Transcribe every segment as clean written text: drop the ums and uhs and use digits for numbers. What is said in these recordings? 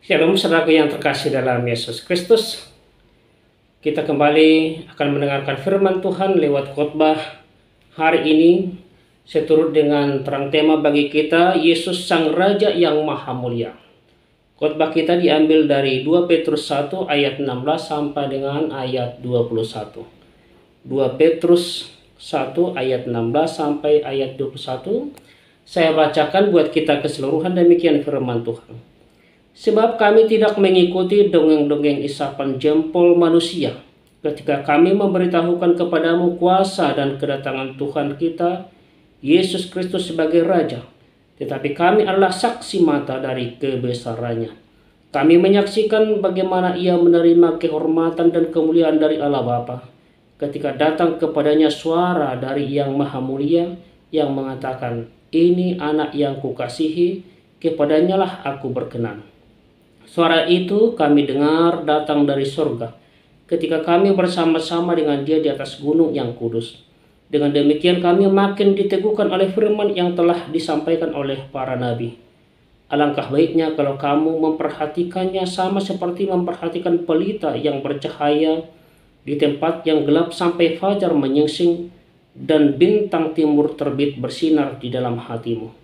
Shalom saudaraku yang terkasih dalam Yesus Kristus. Kita kembali akan mendengarkan firman Tuhan lewat khotbah hari ini seturut dengan terang tema bagi kita, Yesus Sang Raja yang Maha Mulia. Khotbah kita diambil dari 2 Petrus 1 ayat 16 sampai dengan ayat 21. 2 Petrus 1 ayat 16 sampai ayat 21. Saya bacakan buat kita keseluruhan, demikian firman Tuhan. Sebab kami tidak mengikuti dongeng-dongeng isapan jempol manusia ketika kami memberitahukan kepadamu kuasa dan kedatangan Tuhan kita, Yesus Kristus sebagai Raja. Tetapi kami adalah saksi mata dari kebesarannya. Kami menyaksikan bagaimana ia menerima kehormatan dan kemuliaan dari Allah Bapa ketika datang kepadanya suara dari Yang Maha Mulia yang mengatakan, "Ini anak yang kukasihi, kepadanyalah aku berkenan." Suara itu kami dengar datang dari surga ketika kami bersama-sama dengan Dia di atas gunung yang kudus. Dengan demikian kami makin diteguhkan oleh firman yang telah disampaikan oleh para nabi. Alangkah baiknya kalau kamu memperhatikannya sama seperti memperhatikan pelita yang bercahaya di tempat yang gelap sampai fajar menyingsing dan bintang timur terbit bersinar di dalam hatimu.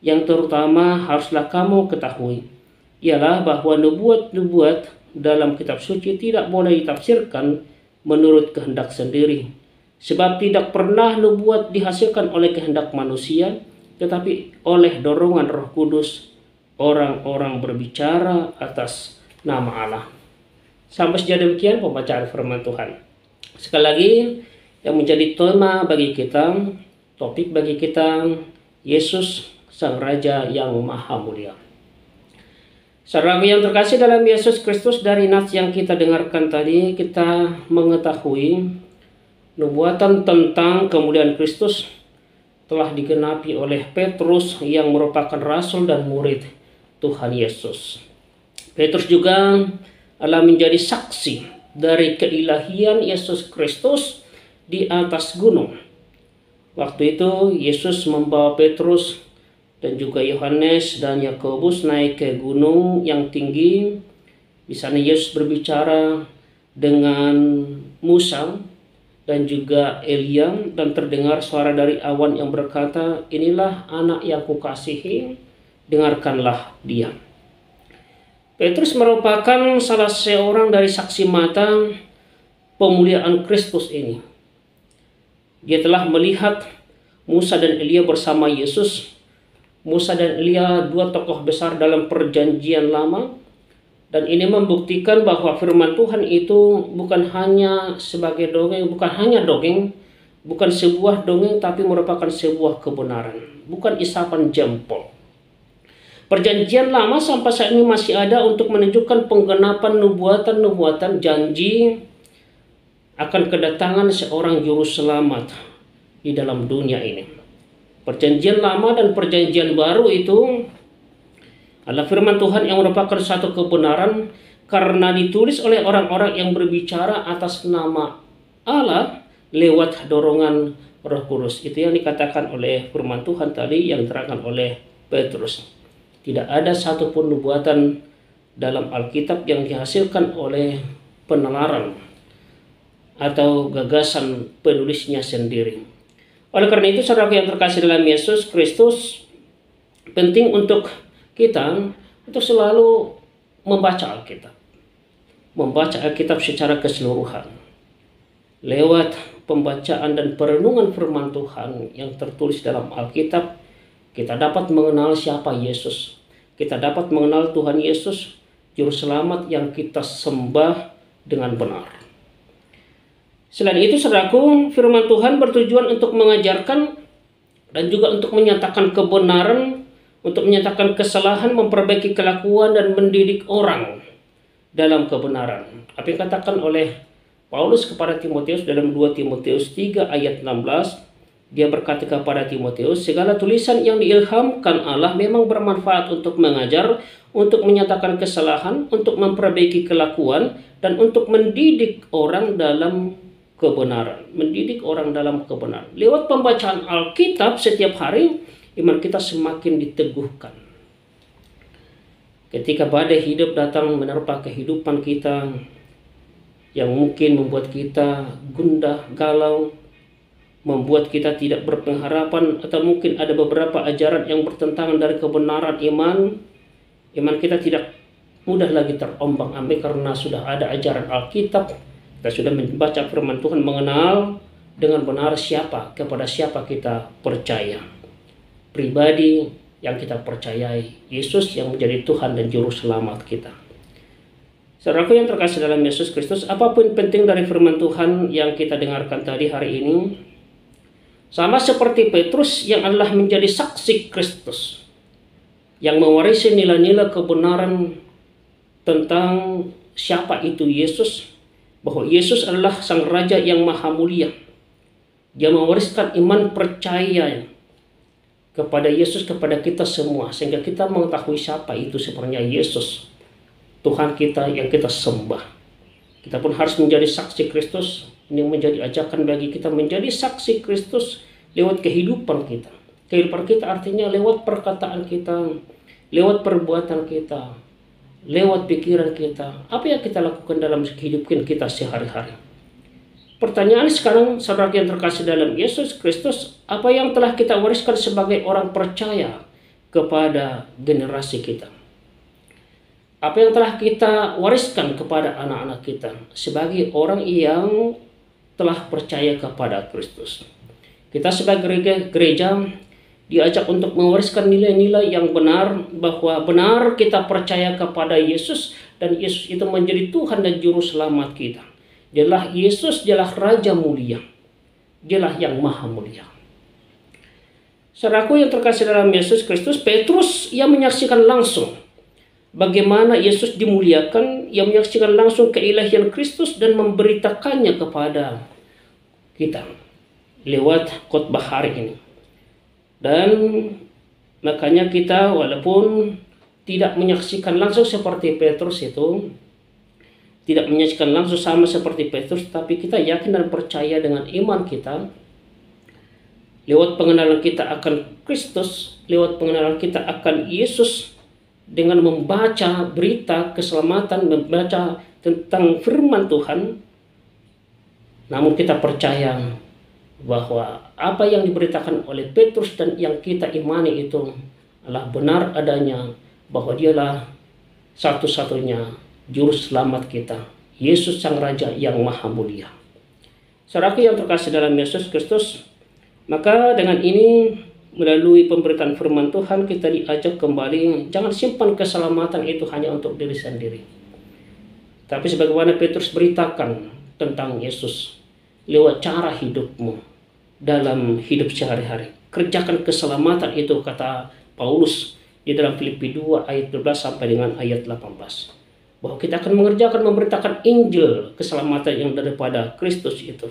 Yang terutama haruslah kamu ketahui ialah bahwa nubuat-nubuat dalam kitab suci tidak boleh ditafsirkan menurut kehendak sendiri. Sebab tidak pernah nubuat dihasilkan oleh kehendak manusia, tetapi oleh dorongan Roh Kudus orang-orang berbicara atas nama Allah. Sampai sejauh demikian pembacaan firman Tuhan. Sekali lagi, yang menjadi tema bagi kita, topik bagi kita, Yesus Sang Raja yang Maha Mulia. Saudaraku yang terkasih dalam Yesus Kristus, dari nats yang kita dengarkan tadi, kita mengetahui nubuatan tentang kemuliaan Kristus telah digenapi oleh Petrus yang merupakan rasul dan murid Tuhan Yesus. Petrus juga adalah menjadi saksi dari keilahian Yesus Kristus di atas gunung. Waktu itu Yesus membawa Petrus dan juga Yohanes dan Yakobus naik ke gunung yang tinggi. Di sana Yesus berbicara dengan Musa dan juga Elia, dan terdengar suara dari awan yang berkata, "Inilah anak yang kukasihi, dengarkanlah dia." Petrus merupakan salah seorang dari saksi mata pemuliaan Kristus ini. Dia telah melihat Musa dan Elia bersama Yesus. Musa dan Elia, dua tokoh besar dalam perjanjian lama, dan ini membuktikan bahwa firman Tuhan itu bukan hanya sebagai dongeng, bukan sebuah dongeng, tapi merupakan sebuah kebenaran, bukan isapan jempol. Perjanjian lama sampai saat ini masih ada untuk menunjukkan penggenapan nubuatan-nubuatan janji akan kedatangan seorang juru selamat di dalam dunia ini. Perjanjian lama dan perjanjian baru itu adalah firman Tuhan yang merupakan satu kebenaran karena ditulis oleh orang-orang yang berbicara atas nama Allah lewat dorongan Roh Kudus. Itu yang dikatakan oleh firman Tuhan tadi yang diterangkan oleh Petrus. Tidak ada satupun nubuatan dalam Alkitab yang dihasilkan oleh penalaran atau gagasan penulisnya sendiri. Oleh karena itu, saudara yang terkasih dalam Yesus Kristus, penting untuk kita untuk selalu membaca Alkitab. Membaca Alkitab secara keseluruhan. Lewat pembacaan dan perenungan firman Tuhan yang tertulis dalam Alkitab, kita dapat mengenal siapa Yesus. Kita dapat mengenal Tuhan Yesus, Juru Selamat yang kita sembah dengan benar. Selain itu, saudaraku, firman Tuhan bertujuan untuk mengajarkan dan juga untuk menyatakan kebenaran, untuk menyatakan kesalahan, memperbaiki kelakuan, dan mendidik orang dalam kebenaran. Apa yang dikatakan oleh Paulus kepada Timotius dalam 2 Timotius 3 ayat 16, dia berkata kepada Timotius, "Segala tulisan yang diilhamkan Allah memang bermanfaat untuk mengajar, untuk menyatakan kesalahan, untuk memperbaiki kelakuan, dan untuk mendidik orang dalam kebenaran." Mendidik orang dalam kebenaran. Lewat pembacaan Alkitab setiap hari, iman kita semakin diteguhkan. Ketika badai hidup datang menerpa kehidupan kita, yang mungkin membuat kita gundah, galau, membuat kita tidak berpengharapan, atau mungkin ada beberapa ajaran yang bertentangan dari kebenaran iman kita tidak mudah lagi terombang-ambing karena sudah ada ajaran Alkitab. Kita sudah membaca firman Tuhan, mengenal dengan benar kepada siapa kita percaya. Pribadi yang kita percayai, Yesus yang menjadi Tuhan dan Juru Selamat kita. Saudaraku yang terkasih dalam Yesus Kristus, apapun penting dari firman Tuhan yang kita dengarkan tadi hari ini, sama seperti Petrus yang adalah menjadi saksi Kristus, yang mewarisi nilai-nilai kebenaran tentang siapa itu Yesus, bahwa Yesus adalah Sang Raja yang Maha Mulia. Dia mewariskan iman percaya kepada Yesus kepada kita semua, sehingga kita mengetahui siapa itu sebenarnya Yesus, Tuhan kita yang kita sembah. Kita pun harus menjadi saksi Kristus. Ini menjadi ajakan bagi kita menjadi saksi Kristus lewat kehidupan kita. Kehidupan kita artinya lewat perkataan kita, lewat perbuatan kita, lewat pikiran kita. Apa yang kita lakukan dalam kehidupan kita sehari-hari. Pertanyaan sekarang, saudara yang terkasih dalam Yesus Kristus, apa yang telah kita wariskan sebagai orang percaya kepada generasi kita? Apa yang telah kita wariskan kepada anak-anak kita sebagai orang yang telah percaya kepada Kristus? Kita sebagai gereja diajak untuk mewariskan nilai-nilai yang benar, bahwa benar kita percaya kepada Yesus, dan Yesus itu menjadi Tuhan dan Juru Selamat kita. Dialah Yesus, dialah Raja mulia, dialah yang Maha Mulia. Saudaraku yang terkasih dalam Yesus Kristus, Petrus yang menyaksikan langsung bagaimana Yesus dimuliakan, yang menyaksikan langsung keilahian Kristus dan memberitakannya kepada kita lewat khotbah hari ini. Dan makanya kita walaupun tidak menyaksikan langsung seperti Petrus itu, tidak menyaksikan langsung sama seperti Petrus, tapi kita yakin dan percaya dengan iman kita, lewat pengenalan kita akan Kristus, lewat pengenalan kita akan Yesus, dengan membaca berita keselamatan, membaca tentang firman Tuhan, namun kita percaya bahwa apa yang diberitakan oleh Petrus dan yang kita imani itu adalah benar adanya, bahwa dialah satu-satunya Juru Selamat kita, Yesus Sang Raja yang Maha Mulia. Saudaraku yang terkasih dalam Yesus Kristus, maka dengan ini melalui pemberitaan firman Tuhan kita diajak kembali, jangan simpan keselamatan itu hanya untuk diri sendiri, tapi sebagaimana Petrus beritakan tentang Yesus lewat cara hidupmu dalam hidup sehari-hari. Kerjakan keselamatan itu, kata Paulus di dalam Filipi 2 ayat 12 sampai dengan ayat 18. Bahwa kita akan mengerjakan, memberitakan Injil keselamatan yang daripada Kristus itu.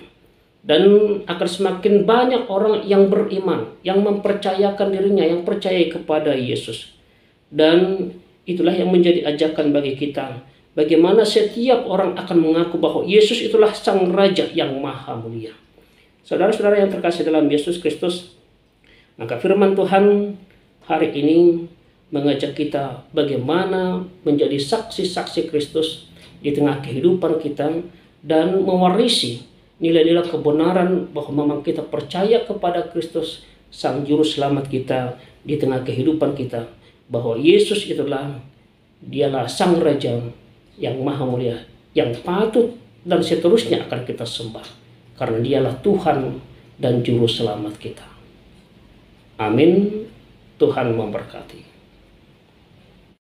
Dan akan semakin banyak orang yang beriman, yang mempercayakan dirinya, yang percaya kepada Yesus. Dan itulah yang menjadi ajakan bagi kita. Bagaimana setiap orang akan mengaku bahwa Yesus itulah Sang Raja yang Maha Mulia. Saudara-saudara yang terkasih dalam Yesus Kristus, maka firman Tuhan hari ini mengajak kita bagaimana menjadi saksi-saksi Kristus di tengah kehidupan kita, dan mewarisi nilai-nilai kebenaran bahwa memang kita percaya kepada Kristus, Sang Juru Selamat kita di tengah kehidupan kita, bahwa Yesus itulah dialah Sang Raja yang Maha Mulia, yang patut dan seterusnya akan kita sembah, karena dialah Tuhan dan Juru Selamat kita. Amin. Tuhan memberkati.